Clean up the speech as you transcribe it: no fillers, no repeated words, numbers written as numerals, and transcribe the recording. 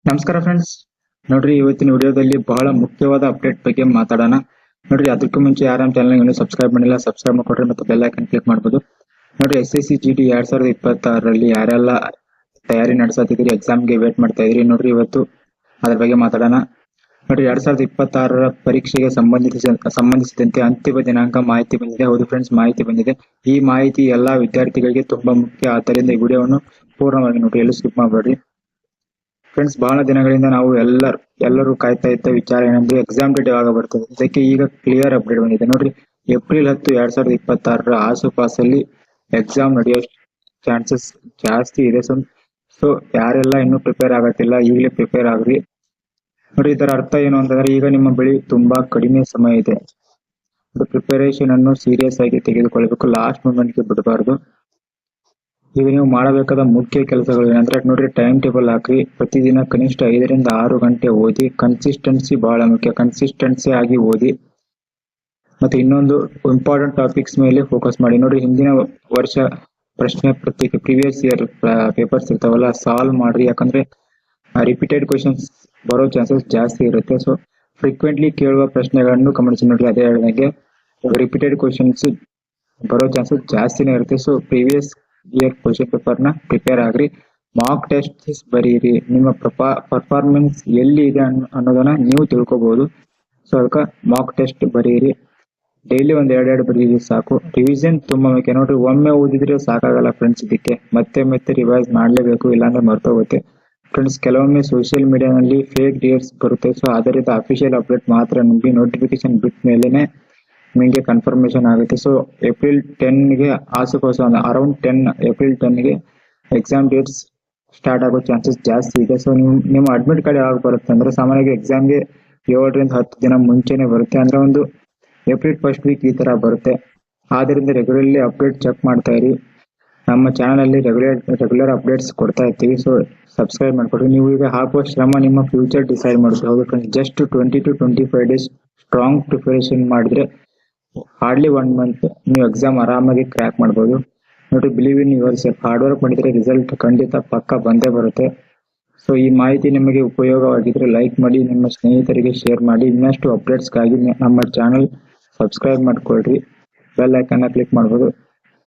ನಮಸ್ಕಾರ ಫ್ರೆಂಡ್ಸ್. ನೋಡ್ರಿ, ಇವತ್ತಿನ ವಿಡಿಯೋದಲ್ಲಿ ಬಹಳ ಮುಖ್ಯವಾದ ಅಪ್ಡೇಟ್ ಬಗ್ಗೆ ಮಾತಾಡೋಣ. ನೋಡ್ರಿ, ಅದಕ್ಕೂ ಮುಂಚೆ ಯಾರು ಚಾನಲ್ ಇನ್ನೂ ಸಬ್ಸ್ಕ್ರೈಬ್ ಮಾಡಿಲ್ಲ ಸಬ್ಸ್ಕ್ರೈಬ್ ಮಾಡ್ಕೊಡ್ರಿ ಮತ್ತು ಬೆಲ್ ಐಕನ್ ಕ್ಲಿಕ್ ಮಾಡ್ಬೋದು. ನೋಡ್ರಿ, SSC GD 2026ರಲ್ಲಿ ಯಾರೆಲ್ಲ ತಯಾರಿ ನಡೆಸತ್ತಿದ್ರಿ, ಎಕ್ಸಾಮ್ಗೆ ವೇಟ್ ಮಾಡ್ತಾ ಇದ್ರಿ, ನೋಡ್ರಿ ಇವತ್ತು ಅದ್ರ ಬಗ್ಗೆ ಮಾತಾಡೋಣ. ನೋಡ್ರಿ, 2026ರ ಪರೀಕ್ಷೆಗೆ ಸಂಬಂಧಿಸಿದಂತೆ ಅಂತಿಮ ದಿನಾಂಕ ಮಾಹಿತಿ ಬಂದಿದೆ. ಹೌದು ಫ್ರೆಂಡ್ಸ್, ಮಾಹಿತಿ ಬಂದಿದೆ. ಈ ಮಾಹಿತಿ ಎಲ್ಲಾ ವಿದ್ಯಾರ್ಥಿಗಳಿಗೆ ತುಂಬಾ ಮುಖ್ಯ. ಆದ್ದರಿಂದ ಈ ವಿಡಿಯೋವನ್ನು ಪೂರ್ಣವಾಗಿ ನೋಡಿ, ಎಲ್ಲೂ ಸ್ಕಿಪ್ ಮಾಡಬೇಡ್ರಿ. ಫ್ರೆಂಡ್ಸ್, ಬಹಳ ದಿನಗಳಿಂದ ನಾವು ಎಲ್ಲರೂ ಕಾಯ್ತಾ ಇದ್ದ ವಿಚಾರ ಏನಂದ್ರೆ ಎಕ್ಸಾಮ್ ಡೇಟ್ ಯಾವಾಗ ಬರ್ತದೆ. ಇದಕ್ಕೆ ಈಗ ಕ್ಲಿಯರ್ ಅಪ್ಡೇಟ್ ಬಂದಿದೆ. ನೋಡ್ರಿ, ಏಪ್ರಿಲ್ 10, 2026ರ ಆಸುಪಾಸಲ್ಲಿ ಎಕ್ಸಾಮ್ ನಡೆಯೋ ಚಾನ್ಸಸ್ ಜಾಸ್ತಿ ಇದೆ. ಸೊ ಯಾರೆಲ್ಲ ಇನ್ನೂ ಪ್ರಿಪೇರ್ ಆಗತ್ತಿಲ್ಲ, ಈಗಲೇ ಪ್ರಿಪೇರ್ ಆಗ್ರಿ. ನೋಡಿ, ಇದರ ಅರ್ಥ ಏನು ಅಂತಂದ್ರೆ ಈಗ ನಿಮ್ಮ ಬಳಿ ತುಂಬಾ ಕಡಿಮೆ ಸಮಯ ಇದೆ. ಪ್ರಿಪರೇಷನ್ ಅನ್ನು ಸೀರಿಯಸ್ ಆಗಿ ತೆಗೆದುಕೊಳ್ಬೇಕು, ಲಾಸ್ಟ್ ಮೂಮೆಂಟ್ಗೆ ಬಿಡಬಾರ್ದು. ಈಗ ನೀವು ಮಾಡಬೇಕಾದ ಮುಖ್ಯ ಕೆಲಸಗಳು ಏನಂದ್ರೆ, ನೋಡ್ರಿ, ಟೈಮ್ ಟೇಬಲ್ ಹಾಕ್ರಿ. ಪ್ರತಿದಿನ ಕನಿಷ್ಠ 5 ರಿಂದ 6 ಗಂಟೆ ಓದಿ. ಕನ್ಸಿಸ್ಟೆನ್ಸಿ ಬಹಳ ಮುಖ್ಯ, ಕನ್ಸಿಸ್ಟೆನ್ಸಿ ಆಗಿ ಓದಿ. ಮತ್ತೆ ಇನ್ನೊಂದು, ಇಂಪಾರ್ಟೆಂಟ್ ಟಾಪಿಕ್ಸ್ ಮೇಲೆ ಫೋಕಸ್ ಮಾಡಿ. ನೋಡ್ರಿ, ಹಿಂದಿನ ವರ್ಷ ಪ್ರಶ್ನೆ ಪತ್ರಿಕೆ ಪ್ರೀವಿಯಸ್ ಇಯರ್ ಪೇಪರ್ಸ್ ಇರ್ತಾವಲ್ಲ, ಸಾಲ್ವ್ ಮಾಡ್ರಿ. ಯಾಕಂದ್ರೆ ರಿಪೀಟೆಡ್ ಕ್ವಶನ್ಸ್ ಬರೋ ಚಾನ್ಸಸ್ ಜಾಸ್ತಿ ಇರುತ್ತೆ. ಸೊ ಫ್ರೀಕ್ವೆಂಟ್ಲಿ ಕೇಳುವ ಪ್ರಶ್ನೆಗಳನ್ನು ಗಮನಿಸಿ. ನೋಡ್ರಿ, ಅದೇ ಹೇಳಿದಂಗೆ ರಿಪೀಟೆಡ್ ಕ್ವಶನ್ಸ್ ಬರೋ ಚಾನ್ಸಸ್ ಜಾಸ್ತಿನೇ ಇರುತ್ತೆ. So previous year question paper ನ ಪ್ರಿಪೇರ್ ಆಗ್ರಿ. ಮಾಕ್ ಟೆಸ್ಟ್ ಬರೀರಿ. ನಿಮ್ಮ ಪರ್ಫಾರ್ಮೆನ್ಸ್ ಎಲ್ಲಿ ಇದೆ ಅನ್ನೋದನ್ನ ನೀವು ತಿಳ್ಕೊಬಹುದು. ಸೊ ಅದಕ್ಕೆ ಮಾಕ್ ಟೆಸ್ಟ್ ಬರೀರಿ. ಡೈಲಿ ಒಂದ್ 2 ಬರೀರಿ ಸಾಕು. ರಿವಿಷನ್ ತುಂಬಾ ಮುಖ್ಯ. ನೋಡ್ರಿ, ಒಮ್ಮೆ ಓದಿದ್ರೆ ಸಾಕಾಗಲ್ಲ ಫ್ರೆಂಡ್ಸ್, ಇದಕ್ಕೆ ಮತ್ತೆ ಮತ್ತೆ ರಿವೈಸ್ ಮಾಡ್ಲೇಬೇಕು, ಇಲ್ಲಾಂದ್ರೆ ಮರ್ತೋಗುತ್ತೆ. ಫ್ರೆಂಡ್ಸ್, ಕೆಲವೊಮ್ಮೆ ಸೋಷಿಯಲ್ ಮೀಡಿಯಾನಲ್ಲಿ ಫೇಕ್ ಡೇಟ್ಸ್ ಬರುತ್ತೆ. ಸೊ ಅದರಿಂದ ಅಫಿಷಿಯಲ್ ಅಪ್ಡೇಟ್ ಮಾತ್ರ ನಂಬಿ. ನೋಟಿಫಿಕೇಶನ್ ಬಿಟ್ಟ ಮೇಲೆನೆ ನಿಮಗೆ ಕನ್ಫರ್ಮೇಶನ್ ಆಗುತ್ತೆ. ಸೊ ಏಪ್ರಿಲ್ 10ಗೆ ಆಸುಪಾಸು ಅರೌಂಡ್ ಏಪ್ರಿಲ್ 10ಗೆ ಎಕ್ಸಾಮ್ ಡೇಟ್ಸ್ ಸ್ಟಾರ್ಟ್ ಆಗೋ ಚಾನ್ಸಸ್ ಜಾಸ್ತಿ ಇದೆ. ಸೊ ನಿಮ್ಮ ಅಡ್ಮಿಟ್ ಕಾರ್ಡ್ ಯಾವಾಗ ಬರುತ್ತೆ ಅಂದ್ರೆ, ಸಾಮಾನ್ಯವಾಗಿ ಎಕ್ಸಾಮ್ಗೆ 7 ರಿಂದ 10 ದಿನ ಮುಂಚೆನೆ ಬರುತ್ತೆ. ಅಂದ್ರೆ ಒಂದು ಏಪ್ರಿಲ್ ಫಸ್ಟ್ ವೀಕ್ ಈ ತರ ಬರುತ್ತೆ. ಆದ್ರಿಂದ ರೆಗ್ಯುಲರ್ಲಿ ಅಪ್ಡೇಟ್ ಚೆಕ್ ಮಾಡ್ತಾ ಇರಿ. ನಮ್ಮ ಚಾನಲ್ ಅಲ್ಲಿ ರೆಗ್ಯುಲರ್ ಅಪ್ಡೇಟ್ಸ್ ಕೊಡ್ತಾ ಇರ್ತೀವಿ. ಸೊ ಸಬ್ಸ್ಕ್ರೈಬ್ ಮಾಡ್ಕೊಡ್ರಿ. ನೀವು ಈಗ ಹಾಕುವ ಶ್ರಮ ನಿಮ್ಮ ಫ್ಯೂಚರ್ ಡಿಸೈಡ್ ಮಾಡುತ್ತೆ. ಹೌದು friends, just 20 to 25 days strong preparation ಮಾಡಿದ್ರೆ ಹಾರ್ಡ್ಲಿ 1 ಮಂತ್ ನೀವು ಎಕ್ಸಾಮ್ ಆರಾಮಾಗಿ ಕ್ರ್ಯಾಕ್ ಮಾಡ್ಬೋದು. ನೋಡಿ, believe in yourself. Hard work ಮಾಡಿದ್ರೆ ರಿಸಲ್ಟ್ ಖಂಡಿತ ಪಕ್ಕ ಬಂದೇ ಬರುತ್ತೆ. ಸೊ ಈ ಮಾಹಿತಿ ನಿಮಗೆ ಉಪಯೋಗವಾಗಿದ್ರೆ ಲೈಕ್ ಮಾಡಿ, ನಿಮ್ಮ ಸ್ನೇಹಿತರಿಗೆ ಶೇರ್ ಮಾಡಿ. ಇನ್ನಷ್ಟು ಅಪ್ಡೇಟ್ಸ್ಗಾಗಿ ನಮ್ಮ ಚಾನಲ್ ಸಬ್ಸ್ಕ್ರೈಬ್ ಮಾಡ್ಕೊಳ್ರಿ, ಬೆಲ್ ಐಕನ್ ಕ್ಲಿಕ್ ಮಾಡ್ಬೋದು.